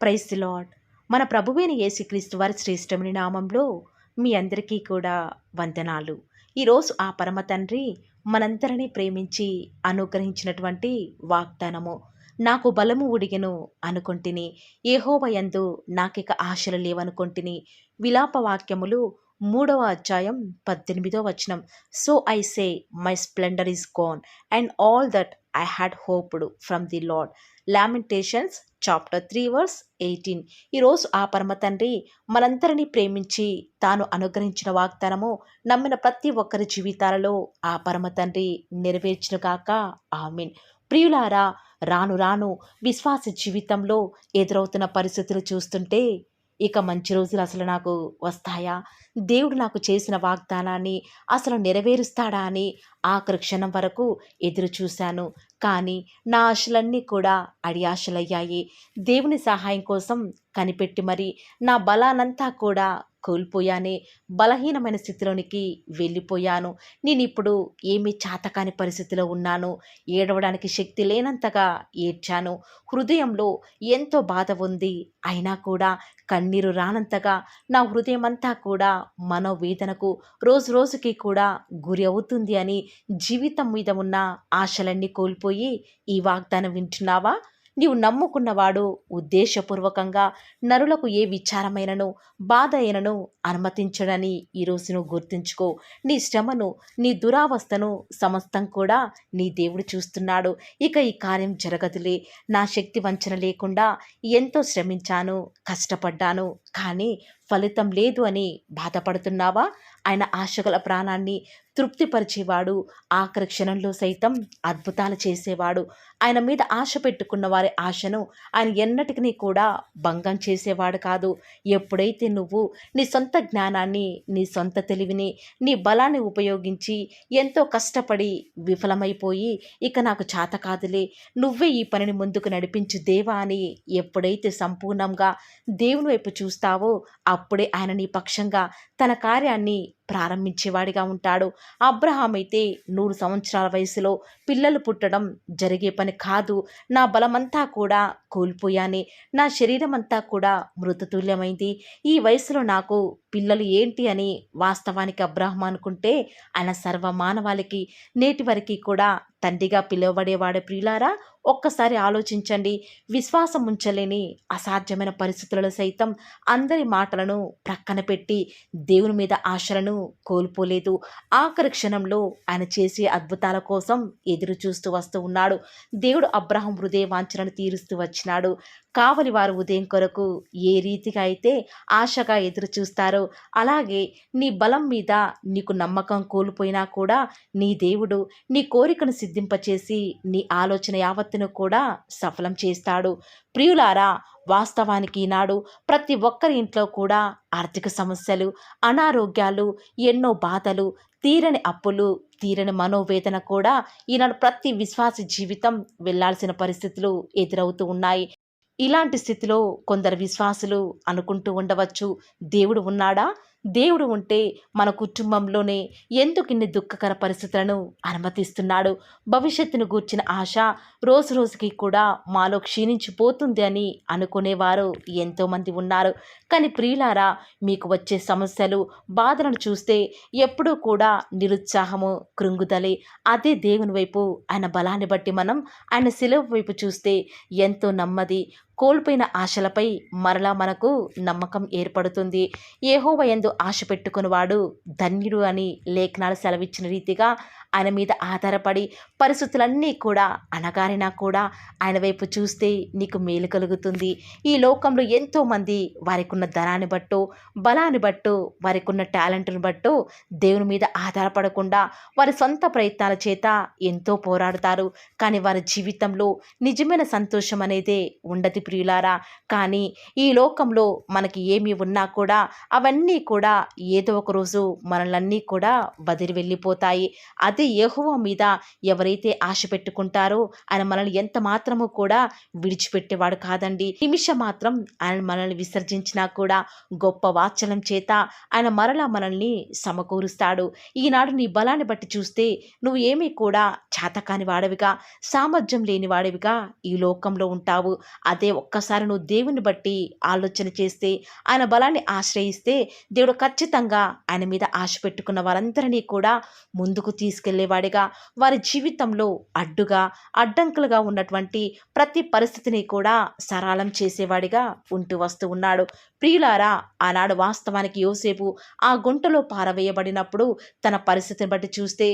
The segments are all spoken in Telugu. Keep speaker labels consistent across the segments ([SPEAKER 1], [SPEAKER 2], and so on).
[SPEAKER 1] Praise the lord. మన ప్రభువైన యేసుక్రీస్తు వారి శ్రేష్టమైన నామంలో మీ అందరికీ కూడా వందనాలు. ఈరోజు ఆ పరమ తండ్రి మనందరినీ ప్రేమించి అనుగ్రహించినటువంటి వాగ్దానము, నాకు బలము ఉడిగెను అనుకొంటిని, యెహోవా యందు నాకిక ఆశలు లేవనుకొంటిని. విలాప వాక్యములు 3వ అధ్యాయం 18వ వచనం. So I say my splendour is gone and all that I had hoped from the Lord. Lamentations chapter 3 verse 18. ఈరోజు ఆ పరమ తండ్రి మనందరినీ ప్రేమించి తాను అనుగ్రహించిన వాగ్దానము నమ్మిన ప్రతి ఒక్కరి జీవితాలలో ఆ పరమ తండ్రి నెరవేర్చును కాక ఆమేన్. ప్రియులారా, రాను రాను విశ్వాస జీవితంలో ఎదురవుతున్న పరిస్థితులు చూస్తుంటే ఇక మంచి రోజులు అసలు నాకు వస్తాయా, దేవుడు నాకు చేసిన వాగ్దానాన్ని అసలు నెరవేరుస్తాడా అని ఆఖరి క్షణం వరకు ఎదురు చూశాను. కానీ నా ఆశలన్నీ కూడా అడియాశలయ్యాయి. దేవుని సహాయం కోసం కనిపెట్టి మరి నా బలానంతా కూడా కోల్పోయానే. బలహీనమైన స్థితిలోనికి వెళ్ళిపోయాను. నేనిప్పుడు ఏమీ చాతకాని పరిస్థితిలో ఉన్నాను. ఏడవడానికి శక్తి లేనంతగా ఏడ్చాను. హృదయంలో ఎంతో బాధ ఉంది. అయినా కూడా కన్నీరు రానంతగా నా హృదయం అంతా కూడా మనోవేదనకు రోజు రోజుకి కూడా గురి అవుతుంది అని జీవితం మీద ఉన్న ఆశలన్నీ కోల్పోయి ఈ వాగ్దానం వింటున్నావా? నీవు నమ్ముకున్నవాడు ఉద్దేశపూర్వకంగా నరులకు ఏ విచారమైనను బాధ అయినను అనుమతించడని ఈరోజు నువ్వు గుర్తుంచుకో. నీ శ్రమను, నీ దురావస్థను సమస్తం కూడా నీ దేవుడు చూస్తున్నాడు. ఇక ఈ కార్యం జరగదులే, నా శక్తి వంచన లేకుండా ఎంతో శ్రమించాను, కష్టపడ్డాను, కానీ ఫలితం లేదు అని బాధపడుతున్నావా? ఆయన ఆశగల ప్రాణాన్ని తృప్తిపరిచేవాడు. ఆఖరి క్షణంలో సైతం అద్భుతాలు చేసేవాడు. ఆయన మీద ఆశ పెట్టుకున్న వారి ఆశను ఆయన ఎన్నటికీ కూడా భంగం చేసేవాడు కాదు. ఎప్పుడైతే నువ్వు నీ సొంత జ్ఞానాన్ని, నీ సొంత తెలివిని, నీ బలాన్ని ఉపయోగించి ఎంతో కష్టపడి విఫలమైపోయి ఇక నాకు చేత కాదులే, నువ్వే ఈ పనిని ముందుకు నడిపించు దేవా అని ఎప్పుడైతే సంపూర్ణంగా దేవుని వైపు చూస్తావో అప్పుడే ఆయన నీ పక్షంగా తన కార్యాన్ని ప్రారంభించేవాడిగా ఉంటాడు. అబ్రహాం అయితే 100 సంవత్సరాల వయసులో పిల్లలు పుట్టడం జరిగే పని కాదు. నా బలమంతా కూడా కోల్పోయానే, నా శరీరం అంతా కూడా మృతతుల్యమైంది, ఈ వయసులో నాకు పిల్లలు ఏంటి అని వాస్తవానికి అబ్రహాం అనుకుంటే ఆయన సర్వమానవాళికి నేటి వరకు కూడా తండ్రిగా పిలువబడేవాడే. ప్రియులారా, ఒక్కసారి ఆలోచించండి. విశ్వాసం ఉంచలేని అసాధ్యమైన పరిస్థితులలో సైతం అందరి మాటలను ప్రక్కన పెట్టి దేవుని మీద ఆశలను కోల్పోలేదు. ఆఖరి క్షణంలో ఆయన చేసే అద్భుతాల కోసం ఎదురు చూస్తూ వస్తూ ఉన్నాడు. దేవుడు అబ్రహాం హృదయ వాంఛనను తీరుస్తూ వచ్చినాడు. కావలి వారు ఉదయం కొరకు ఏ రీతిగా అయితే ఆశగా ఎదురు చూస్తారో అలాగే నీ బలం మీద నీకు నమ్మకం కోల్పోయినా కూడా నీ దేవుడు నీ కోరికను సిద్ధింపచేసి నీ ఆలోచన యావత్తును కూడా సఫలం చేస్తాడు. ప్రియులారా, వాస్తవానికి ఈనాడు ప్రతి ఒక్కరి ఇంట్లో కూడా ఆర్థిక సమస్యలు, అనారోగ్యాలు, ఎన్నో బాధలు, తీరని అప్పులు, తీరని మనోవేదన కూడా ఈనాడు ప్రతి విశ్వాస జీవితం వెళ్లాల్సిన పరిస్థితులు ఎదురవుతూ ఉన్నాయి. ఇలాంటి స్థితిలో కొందరు విశ్వాసులు అనుకుంటూ ఉండవచ్చు, దేవుడు ఉన్నాడా? దేవుడు ఉంటే మన కుటుంబంలోనే ఎందుకు ఇన్ని దుఃఖకర పరిస్థితులను అనుమతిస్తున్నాడు? భవిష్యత్తును గూర్చిన ఆశ రోజు రోజుకి కూడా మాలో క్షీణించిపోతుంది అని అనుకునేవారు ఎంతోమంది ఉన్నారు. కానీ ప్రియులారా, మీకు వచ్చే సమస్యలు, బాధలను చూస్తే ఎప్పుడూ కూడా నిరుత్సాహము, కృంగుదలే. అదే దేవుని వైపు, ఆయన బలాన్ని బట్టి మనం ఆయన శిలువ వైపు చూస్తే ఎంతో నెమ్మది, కోల్పోయిన ఆశలపై మరలా మనకు నమ్మకం ఏర్పడుతుంది. యెహోవా యందు ఆశ పెట్టుకునివాడు ధన్యుడు అని లేఖనాలు సెలవిచ్చిన రీతిగా ఆయన మీద ఆధారపడి పరిస్థితులన్నీ కూడా అనగారినా కూడా ఆయన వైపు చూస్తే నీకు మేలు కలుగుతుంది. ఈ లోకంలో ఎంతోమంది వారికి ఉన్న ధనాన్ని బట్టో, బలాన్ని బట్టో, వారికి ఉన్న టాలెంట్ను బట్టో దేవుని మీద ఆధారపడకుండా వారి సొంత ప్రయత్నాల చేత ఎంతో పోరాడుతారు. కానీ వారి జీవితంలో నిజమైన సంతోషం అనేదే ఉండదు ప్రియులారా. కానీ ఈ లోకంలో మనకి ఏమి ఉన్నా కూడా అవన్నీ కూడా ఏదో ఒక రోజు మనల్ని కూడా వదిలి వెళ్ళిపోతాయి. అదే అదే యెహోవా మీద ఎవరైతే ఆశ పెట్టుకుంటారో ఆయన మనల్ని ఎంత మాత్రము కూడా విడిచిపెట్టేవాడు కాదండి. నిమిషం మాత్రం ఆయన మనల్ని విసర్జించినా కూడా గొప్ప వాత్సల్యం చేత ఆయన మరలా మనల్ని సమకూరుస్తాడు. ఈనాడు నీ బలాన్ని బట్టి చూస్తే నువ్వు ఏమీ కూడా చేతకాని వాడివిగా, సామర్థ్యం లేని వాడివిగా ఈ లోకంలో ఉంటావు. అదే ఒక్కసారి నువ్వు దేవుని బట్టి ఆలోచన చేస్తే, ఆయన బలాన్ని ఆశ్రయిస్తే, దేవుడు ఖచ్చితంగా ఆయన మీద ఆశ పెట్టుకున్న వారందరినీ కూడా ముందుకు తీసుకెళ్లేవాడిగా, వారి జీవితంలో అడ్డుగా, అడ్డంకులుగా ఉన్నటువంటి ప్రతి పరిస్థితిని కూడా సరళం చేసేవాడిగా ఉంటూ వస్తూ ఉన్నాడు. ప్రియులారా, ఆనాడు వాస్తవానికి యోసేపు ఆ గుంటలో పారవేయబడినప్పుడు తన పరిస్థితిని బట్టి చూస్తే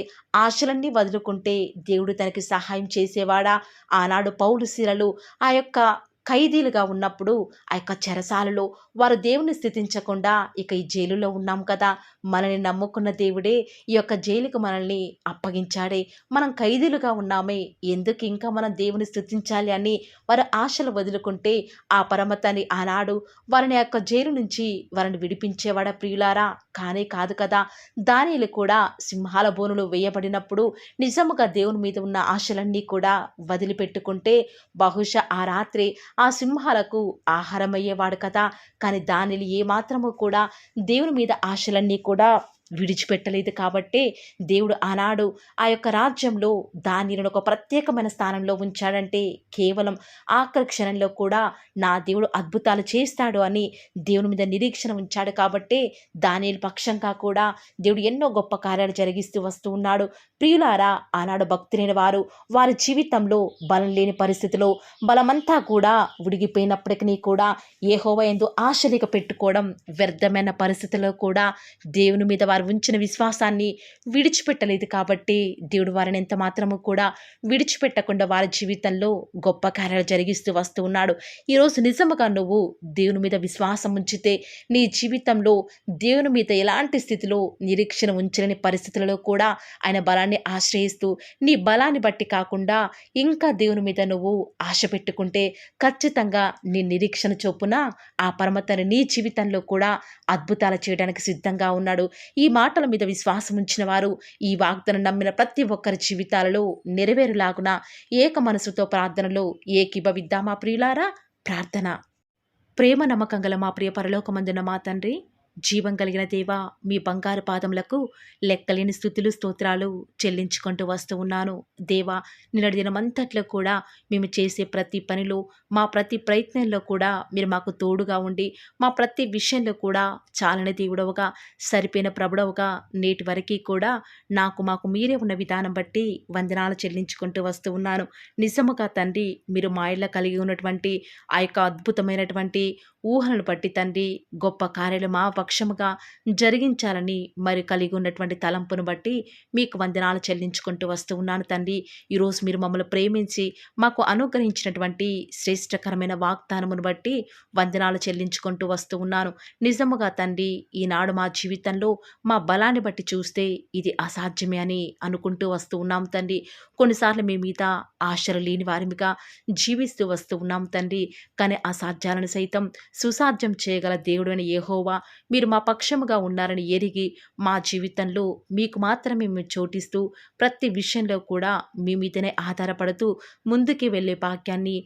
[SPEAKER 1] ఆశలన్నీ వదులుకుంటే దేవుడు తనకి సహాయం చేసేవాడా? ఆనాడు పౌలు శీలలు ఆ యొక్క ఖైదీలుగా ఉన్నప్పుడు ఆ యొక్క చెరసాలలో వారు దేవుని స్థుతించకుండా ఇక ఈ జైలులో ఉన్నాం కదా, మనల్ని నమ్ముకున్న దేవుడే ఈ యొక్క జైలుకు మనల్ని అప్పగించాడే, మనం ఖైదీలుగా ఉన్నామే, ఎందుకు ఇంకా మనం దేవుని స్థుతించాలి అని వారి ఆశలు వదులుకుంటే ఆ పరమతని ఆనాడు వారిని యొక్క జైలు నుంచి వారిని విడిపించేవాడా ప్రియులారా? కానే కాదు కదా. దానియేలు కూడా సింహాల బోనులో వేయబడినప్పుడు నిజముగా దేవుని మీద ఉన్న ఆశలన్నీ కూడా వదిలిపెట్టుకుంటే బహుశా ఆ రాత్రి ఆ సింహాలకు ఆహారమయ్యేవాడు కదా. కానీ దానియేలు ఏమాత్రము కూడా దేవుని మీద ఆశలన్నీ కూడా విడిచిపెట్టలేదు కాబట్టే దేవుడు ఆనాడు ఆ యొక్క రాజ్యంలో దానియేలును ఒక ప్రత్యేకమైన స్థానంలో ఉంచాడంటే కేవలం ఆఖరి క్షణంలో కూడా నా దేవుడు అద్భుతాలు చేస్తాడు అని దేవుని మీద నిరీక్షణ ఉంచాడు కాబట్టే దానియేలు పక్షంగా కూడా దేవుడు ఎన్నో గొప్ప కార్యాలు జరిగిస్తూ వస్తూ ఉన్నాడు. ప్రియులారా, ఆనాడు భక్తులైన వారు వారి జీవితంలో బలం లేని పరిస్థితిలో బలమంతా కూడా ఉడిగిపోయినప్పటికీ కూడా యెహోవా యందు ఆశలిక పెట్టుకోవడం వ్యర్థమైన పరిస్థితుల్లో కూడా దేవుని మీద వారు ఉంచిన విశ్వాసాన్ని విడిచిపెట్టలేదు కాబట్టి దేవుడు వారిని ఎంత మాత్రము కూడా విడిచిపెట్టకుండా వారి జీవితంలో గొప్ప కార్యాలు జరిగిస్తూ వస్తూ ఉన్నాడు. ఈరోజు నిజముగా నువ్వు దేవుని మీద విశ్వాసం ఉంచితే నీ జీవితంలో దేవుని మీద ఎలాంటి స్థితిలో నిరీక్షణ ఉంచలేని పరిస్థితులలో కూడా ఆయన బలాన్ని ఆశ్రయిస్తూ నీ బలాన్ని బట్టి కాకుండా ఇంకా దేవుని మీద నువ్వు ఆశ పెట్టుకుంటే ఖచ్చితంగా నీ నిరీక్షణ చొప్పున ఆ పరమతని నీ జీవితంలో కూడా అద్భుతాలు చేయడానికి సిద్ధంగా ఉన్నాడు. ఈ మాటల మీద విశ్వాసం ఉంచిన వారు ఈ వాగ్దానం నమ్మిన ప్రతి ఒక్కరి జీవితాలలో నెరవేరులాగున ఏక మనసుతో ప్రార్థనలో ఏకీభవిద్దామా ప్రియులారా? ప్రార్థన. ప్రేమ నమ్మకం గల మా ప్రియ పరలోకమందున్న మా తండ్రి, జీవం కలిగిన దేవా, మీ బంగారు పాదములకు లెక్కలేని స్తుతులు స్తోత్రాలు చెల్లించుకుంటూ వస్తూ ఉన్నాను. దేవా, నిన్నటి దినమంతట్లో కూడా మేము చేసే ప్రతి పనిలో, మా ప్రతి ప్రయత్నంలో కూడా మీరు మాకు తోడుగా ఉండి, మా ప్రతి విషయంలో కూడా చాలని దేవుడవుగా, సరిపోయిన ప్రభుడవుగా నేటి వరకు కూడా మాకు మీరే ఉన్న విధానం బట్టి వందనాలు చెల్లించుకుంటూ వస్తూ ఉన్నాను. నిజముగా తండ్రి, మీరు మా ఇళ్ళ కలిగి ఉన్నటువంటి ఆ యొక్క అద్భుతమైనటువంటి ఊహలను బట్టి తండ్రి గొప్ప కార్యాలు మా పక్షముగా జరిగించాలని మరి కలిగి ఉన్నటువంటి తలంపును బట్టి మీకు వందనాలు చెల్లించుకుంటూ వస్తూ ఉన్నాను తండ్రి. ఈరోజు మీరు మమ్మల్ని ప్రేమించి మాకు అనుగ్రహించినటువంటి శ్రేష్టకరమైన వాగ్దానమును బట్టి వందనాలు చెల్లించుకుంటూ వస్తూ ఉన్నాను. నిజముగా తండ్రి, ఈనాడు మా జీవితంలో మా బలాన్ని బట్టి చూస్తే ఇది అసాధ్యమే అని అనుకుంటూ వస్తూ ఉన్నాం తండ్రి. కొన్నిసార్లు మీ మీద ఆశలు లేని వారిగా జీవిస్తూ వస్తూ ఉన్నాం తండ్రి. కానీ అసాధ్యాలను సైతం సుసాధ్యం చేయగల దేవుడు అని యెహోవా మీరు మా పక్షముగా ఉన్నారని ఎరిగి మా జీవితంలో మీకు మాత్రమే మేము చోటిస్తూ ప్రతి విషయంలో కూడా మీ మీదనే ఆధారపడుతూ ముందుకు వెళ్ళే భాగ్యాన్ని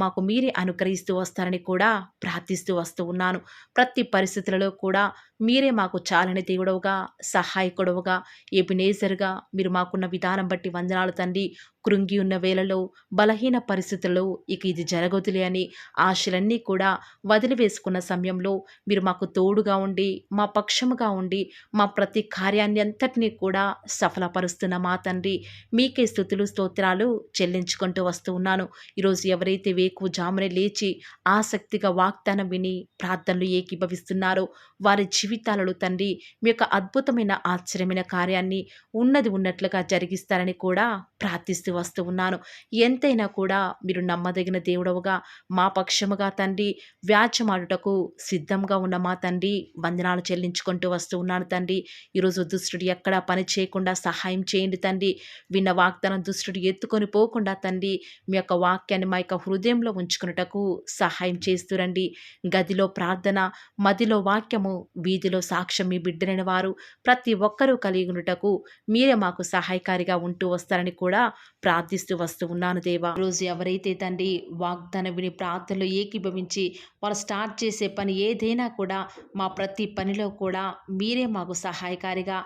[SPEAKER 1] మాకు మీరే అనుగ్రహిస్తూ వస్తారని కూడా ప్రార్థిస్తూ వస్తూ ఉన్నాను. ప్రతి పరిస్థితులలో కూడా మీరే మాకు చాలని దేవుడవుగా, సహాయకుడవుగా, ఎబినేజర్గా మీరు మాకున్న విధానం బట్టి వందనాలు తండ్రి. కృంగి ఉన్న వేళలో, బలహీన పరిస్థితుల్లో ఇక ఇది జరగదులే అని ఆశలన్నీ కూడా వదిలివేసుకున్న సమయంలో మీరు మాకు తోడుగా ఉండి, మా పక్షముగా ఉండి, మా ప్రతి కార్యాన్ని అంతటినీ కూడా సఫలపరుస్తున్న మా తండ్రి, మీకే స్తుతులు స్తోత్రాలు చెల్లించుకుంటూ వస్తూ ఉన్నాను. ఈరోజు ఎవరైతే వేకువజామునే లేచి ఆసక్తిగా వాగ్దానం విని ప్రార్థనలు ఏకీభవిస్తున్నారో వారి జీవితాలలో తండ్రి మీ యొక్క అద్భుతమైన ఆశ్చర్యమైన కార్యాన్ని ఉన్నది ఉన్నట్లుగా జరిగిస్తారని కూడా ప్రార్థిస్తూ వస్తూ ఉన్నాను. ఎంతైనా కూడా మీరు నమ్మదగిన దేవుడవుగా మా పక్షముగా తండ్రి వ్యాజ్యమాడుటకు సిద్ధంగా ఉన్న మా తండ్రి వందనాలు చెల్లించుకుంటూ వస్తూ ఉన్నాను తండ్రి. ఈరోజు దుష్టుడు ఎక్కడా పని చేయకుండా సహాయం చేయండి తండ్రి. విన్న వాగ్దానం దుష్టుడు ఎత్తుకొని పోకుండా తండ్రి మీ యొక్క వాక్యాన్ని మా యొక్క హృదయంలో ఉంచుకున్నటకు సహాయం చేస్తురండి. గదిలో ప్రార్థన, మదిలో వాక్యము, వీధిలో సాక్ష్యం మీ బిడ్డలైన వారు ప్రతి ఒక్కరూ కలిగి ఉండుటకు మీరే మాకు సహాయకారిగా ఉంటూ వస్తారని కూడా ప్రార్థిస్తూ వస్తూ ఉన్నాను దేవా. రోజు ఎవరైతే తండ్రి వాగ్దానం విని ప్రార్థనలో ఏకీభవించి వారు స్టార్ట్ చేసే పని ఏదైనా కూడా మా ప్రతి పనిలో కూడా మీరే మాకు సహాయకారిగా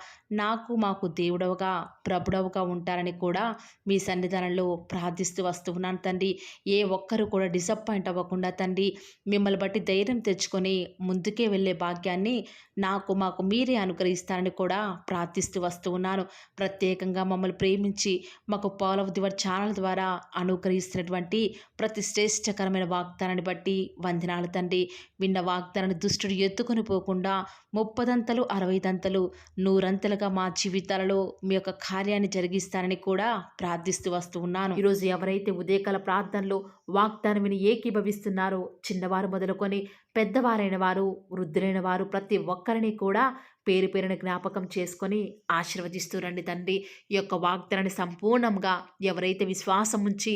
[SPEAKER 1] మాకు దేవుడవుగా ప్రభుడవుగా ఉంటారని కూడా మీ సన్నిధానంలో ప్రార్థిస్తూ వస్తూ ఉన్నాను తండ్రి. ఏ ఒక్కరు కూడా డిసప్పాయింట్ అవ్వకుండా తండ్రి మిమ్మల్ని బట్టి ధైర్యం తెచ్చుకొని ముందుకే వెళ్ళే భాగ్యాన్ని మాకు మీరే అనుగ్రహిస్తారని కూడా ప్రార్థిస్తూ వస్తూ ఉన్నాను. ప్రత్యేకంగా మమ్మల్ని ప్రేమించి మాకు Paul of the Word channel ద్వారా అనుగ్రహిస్తున్నటువంటి ప్రతి శ్రేష్టకరమైన వాగ్దానాన్ని బట్టి వందనాలు తండ్రి. విన్న వాగ్దానాన్ని దుష్టుడు ఎత్తుకొని పోకుండా 30 60 100 మా జీవితాలలో మీ యొక్క కార్యాన్ని జరిగిస్తారని కూడా ప్రార్థిస్తూ వస్తూ ఉన్నాను. ఈరోజు ఎవరైతే ఉదయకాల ప్రార్థనలో వాగ్దానం విని ఏకీభవిస్తున్నారో చిన్నవారు మొదలుకొని పెద్దవారైన వారు, వృద్ధులైన వారు ప్రతి ఒక్కరిని కూడా పేరు పేరున జ్ఞాపకం చేసుకొని ఆశీర్వదిస్తూ రండి తండ్రి. ఈ యొక్క వాగ్దానాన్ని సంపూర్ణంగా ఎవరైతే విశ్వాసం ఉంచి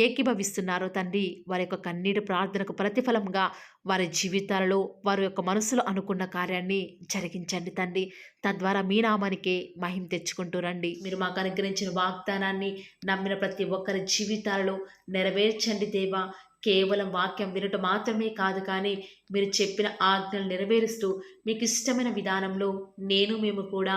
[SPEAKER 1] ఏకీభవిస్తున్నారో తండ్రి వారి యొక్క కన్నీటి ప్రార్థనకు ప్రతిఫలంగా వారి జీవితాలలో వారి యొక్క మనసులో అనుకున్న కార్యాన్ని జరిగించండి తండ్రి. తద్వారా మీ నామానికే మహిమ తెచ్చుకుంటూ రండి. మీరు మాకు అనుగ్రహించిన వాగ్దానాన్ని నమ్మిన ప్రతి ఒక్కరి జీవితాలలో నెరవేర్చండి దేవా. కేవలం వాక్యం వినటం మాత్రమే కాదు, కానీ మీరు చెప్పిన ఆజ్ఞలు నెరవేరుస్తూ మీకు ఇష్టమైన విధానంలో మేము కూడా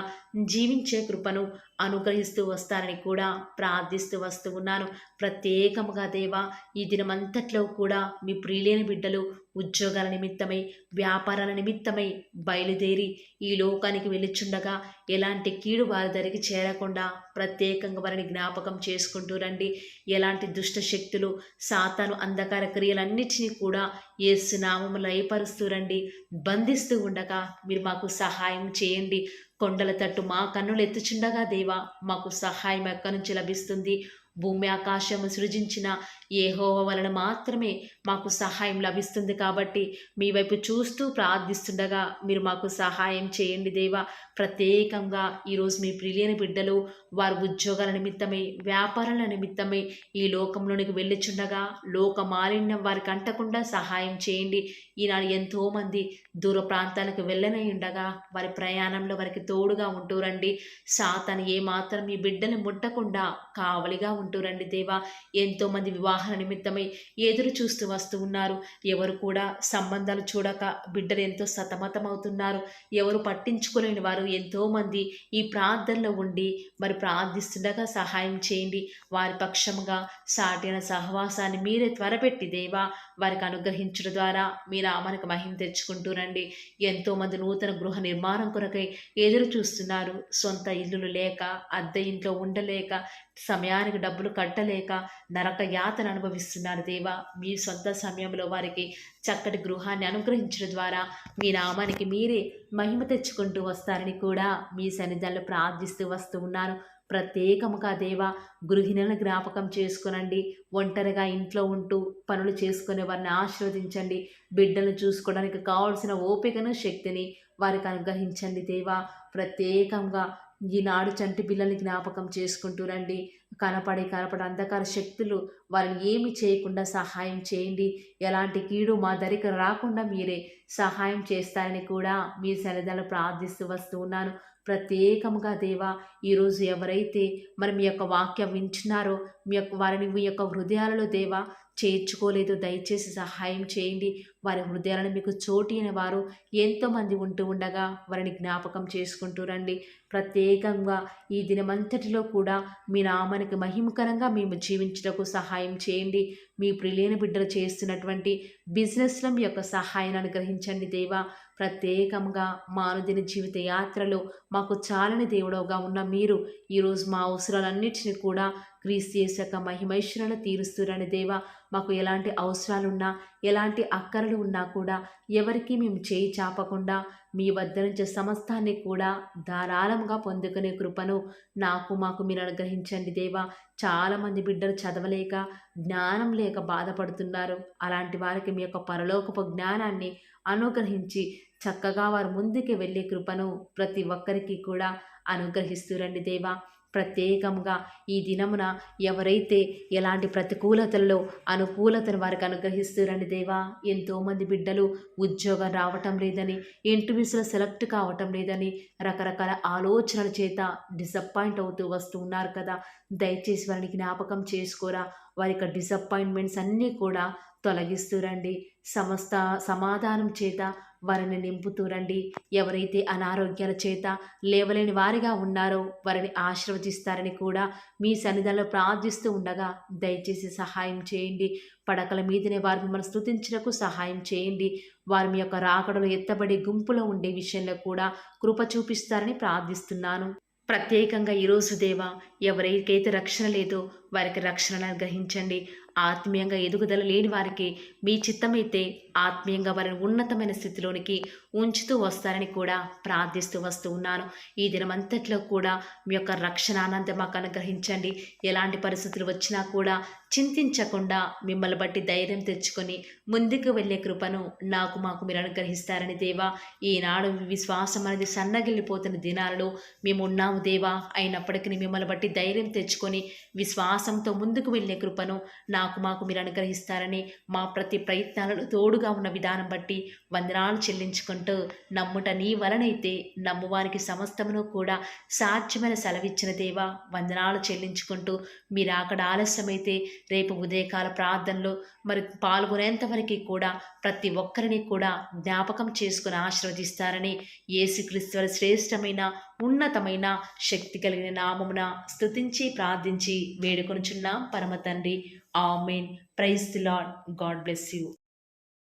[SPEAKER 1] జీవించే కృపను అనుగ్రహిస్తూ వస్తారని కూడా ప్రార్థిస్తూ వస్తూ ఉన్నాను. ప్రత్యేకముగా దేవా ఈ దినమంతట్లో కూడా మీ ప్రియులైన బిడ్డలు ఉద్యోగాల నిమిత్తమై, వ్యాపారాల నిమిత్తమై బయలుదేరి ఈ లోకానికి వెళ్ళిచుండగా ఎలాంటి కీడు వారి దరికి చేరకుండా ప్రత్యేకంగా వారిని జ్ఞాపకం చేసుకుంటూ రండి. ఎలాంటి దుష్ట శక్తులు, సాతాను అంధకార క్రియలన్నిటినీ కూడా యేసు నామములో లయపరుస్తూ రండి. బంధిస్తూ ఉండగా మీరు మాకు సహాయం చేయండి. కొండల తట్టు మా కన్నులు ఎత్తుచుండగా దేవా మాకు సహాయం ఎక్కడి నుంచి లభిస్తుంది? భూమి ఆకాశము సృజించిన యెహోవా వలన మాత్రమే మాకు సహాయం లభిస్తుంది. కాబట్టి మీ వైపు చూస్తూ ప్రార్థిస్తుండగా మీరు మాకు సహాయం చేయండి దేవా. ప్రత్యేకంగా ఈరోజు మీ ప్రియులైన బిడ్డలు వారి ఉద్యోగాల నిమిత్తమై, వ్యాపారాల నిమిత్తమై ఈ లోకంలోనికి వెళ్ళిచుండగా లోక మాలిన్యం వారికి అంటకుండా సహాయం చేయండి. ఈనాడు ఎంతోమంది దూర ప్రాంతాలకు వెళ్ళనై ఉండగా వారి ప్రయాణంలో వారికి తోడుగా ఉంటూ రండి. సాతాను ఏమాత్రం మీ బిడ్డని ముట్టకుండా కావలిగా ఉంటూ రండి దేవా. ఎంతోమంది వివాహాల నిమిత్తమై ఎదురు చూస్తూ వస్తూ ఉన్నారు. ఎవరు కూడా సంబంధాలు చూడక బిడ్డలు ఎంతో సతమతమవుతున్నారు. ఎవరు పట్టించుకోలేని వారు ఎంతోమంది ఈ ప్రార్థనలో ఉండి మరి ప్రార్థిస్తుండగా సహాయం చేయండి. వారి పక్షముగా సాటిన సహవాసాన్ని మీరే త్వరపెట్టి దేవా వారికి అనుగ్రహించడం ద్వారా మీ నామానికి మహిమ తెచ్చుకుంటూ రండి. ఎంతోమంది నూతన గృహ నిర్మాణం కొరకై ఎదురు చూస్తున్నారు. సొంత ఇల్లులు లేక, అద్దె ఇంట్లో ఉండలేక, సమయానికి డబ్బులు కట్టలేక నరక యాతన అనుభవిస్తున్నారు దేవా. మీ సొంత సమయంలో వారికి చక్కటి గృహాన్ని అనుగ్రహించడం ద్వారా మీ నామానికి మీరే మహిమ తెచ్చుకుంటూ వస్తారని కూడా మీ సన్నిధానంలో ప్రార్థిస్తూ వస్తూ ఉన్నాను. ప్రత్యేకముగా దేవా గృహిణులను జ్ఞాపకం చేసుకునండి. ఒంటరిగా ఇంట్లో ఉంటూ పనులు చేసుకునే వారిని ఆశీర్వదించండి. బిడ్డలను చూసుకోవడానికి కావాల్సిన ఓపికను, శక్తిని వారికి అనుగ్రహించండి దేవా. ప్రత్యేకంగా ఈనాడు చంటి పిల్లల్ని జ్ఞాపకం చేసుకుంటూ రండి. కనపడి అంధకార శక్తులు వారిని ఏమి చేయకుండా సహాయం చేయండి. ఎలాంటి కీడు మా దరికి రాకుండా మీరే సహాయం చేస్తారని కూడా మీ సన్నిధిలో ప్రార్థిస్తూ వస్తూ ఉన్నాను. ప్రత్యేకముగా దేవా ఈరోజు ఎవరైతే మరి మీ యొక్క వాక్యం వింటున్నారో వారిని మీ యొక్క హృదయాలలో దేవా చేర్చుకోలేదు, దయచేసి సహాయం చేయండి. వారి హృదయాలను మీకు చోటిన వారు ఎంతోమంది ఉంటూ ఉండగా వారిని జ్ఞాపకం చేసుకుంటూ రండి. ప్రత్యేకంగా ఈ దినమంతటిలో కూడా మీ నామానికి మహిమకరంగా మేము జీవించడానికి సహాయం చేయండి. మీ ప్రియులైన బిడ్డలు చేస్తున్నటువంటి బిజినెస్లో మీ యొక్క సహాయాన్ని అనుగ్రహించండి దేవా. ప్రత్యేకంగా మా అనుదిన జీవిత యాత్రలో మాకు చాలని దేవుడవుగా ఉన్న మీరు ఈరోజు మా అవసరాలన్నిటిని కూడా క్రీస్తు యేసు యొక్క మహిమైశ్వరాలు తీరుస్తురని దేవా. మాకు ఎలాంటి అవసరాలున్నా, ఎలాంటి అక్కరలు ఉన్నా కూడా ఎవరికి మేము చేయి చాపకుండా మీ వద్ద నుంచి సమస్తాన్ని కూడా ధారాళంగా పొందుకునే కృపను మాకు మీరు అనుగ్రహించండి దేవా. చాలామంది బిడ్డలు చదవలేక, జ్ఞానం లేక బాధపడుతున్నారు. అలాంటి వారికి మీ యొక్క పరలోకపు జ్ఞానాన్ని అనుగ్రహించి, చక్కగా వారు ముందుకు వెళ్ళే కృపను ప్రతి ఒక్కరికి కూడా అనుగ్రహిస్తూ రండి దేవా. ప్రత్యేకంగా ఈ దినమున ఎవరైతే ఎలాంటి ప్రతికూలతల్లో అనుకూలతను వారికి అనుగ్రహిస్తూ రండి దేవా. ఎంతోమంది బిడ్డలు ఉద్యోగం రావటం లేదని, ఇంటర్వ్యూస్‌లో సెలెక్ట్ కావటం లేదని, రకరకాల ఆలోచనల చేత డిసప్పాయింట్ అవుతూ వస్తూ ఉన్నారు కదా! దయచేసి వారిని జ్ఞాపకం చేసుకోరా. వారి యొక్క డిసప్పాయింట్‌మెంట్స్ అన్నీ కూడా తొలగిస్తూ రండి. సమస్త సమాధానం చేత వారిని నింపుతూ రండి. ఎవరైతే అనారోగ్యాల చేత లేవలేని వారిగా ఉన్నారో వారిని ఆశీర్వదిస్తారని కూడా మీ సన్నిధిలో ప్రార్థిస్తూ ఉండగా దయచేసి సహాయం చేయండి. పడకల మీదనే వారు మిమ్మల్ని స్తుతించుటకు సహాయం చేయండి. వారి మీ యొక్క రాకడలో ఎత్తబడి గుంపులో ఉండే విషయంలో కూడా కృప చూపిస్తారని ప్రార్థిస్తున్నాను. ప్రత్యేకంగా ఈరోజు దేవా, ఎవరికైతే రక్షణ లేదో వారికి రక్షణను అనుగ్రహించండి. ఆత్మీయంగా ఎదుగుదల లేని వారికి మీ చిత్తమైతే ఆత్మీయంగా వారిని ఉన్నతమైన స్థితిలోనికి ఉంచుతూ వస్తారని కూడా ప్రార్థిస్తూ వస్తూ ఉన్నాను. ఈ దినమంతట్లో కూడా మీ యొక్క రక్షణ ఆనందం మాకు అనుగ్రహించండి. ఎలాంటి పరిస్థితులు వచ్చినా కూడా చింతించకుండా మిమ్మల్ని బట్టి ధైర్యం తెచ్చుకొని ముందుకు వెళ్ళే కృపను మాకు మీరు అనుగ్రహిస్తారని దేవా. ఈనాడు విశ్వాసం అనేది సన్నగిల్లిపోతున్న దినాలలో మేము ఉన్నాము దేవా. అయినప్పటికీ మిమ్మల్ని బట్టి ధైర్యం తెచ్చుకొని విశ్వాసంతో ముందుకు వెళ్ళే కృపను మాకు మీరు అనుగ్రహిస్తారని మా ప్రతి ప్రయత్నాలను తోడుగా ఉన్న విధానం బట్టి వందనాలు చెల్లించుకుంటూ, నమ్ముట నీ వలనైతే నమ్మువానికి సమస్తమును కూడా సాధ్యమైన సెలవిచ్చిన దేవా వందనాలు చెల్లించుకుంటూ, మీరు అక్కడ ఆలస్యమైతే రేపు ఉదయకాల ప్రార్థనలో మరి పాల్గొనేంత వరకు కూడా ప్రతి ఒక్కరిని కూడా జ్ఞాపకం చేసుకుని ఆశీర్వదిస్తారని యేసుక్రీస్తు వారి శ్రేష్టమైన ఉన్నతమైన శక్తి కలిగిన నామమున స్తుతించి ప్రార్థించి వేడుకొనుచున్నాం పరమ తండ్రి. Amen. Praise the Lord. God bless you.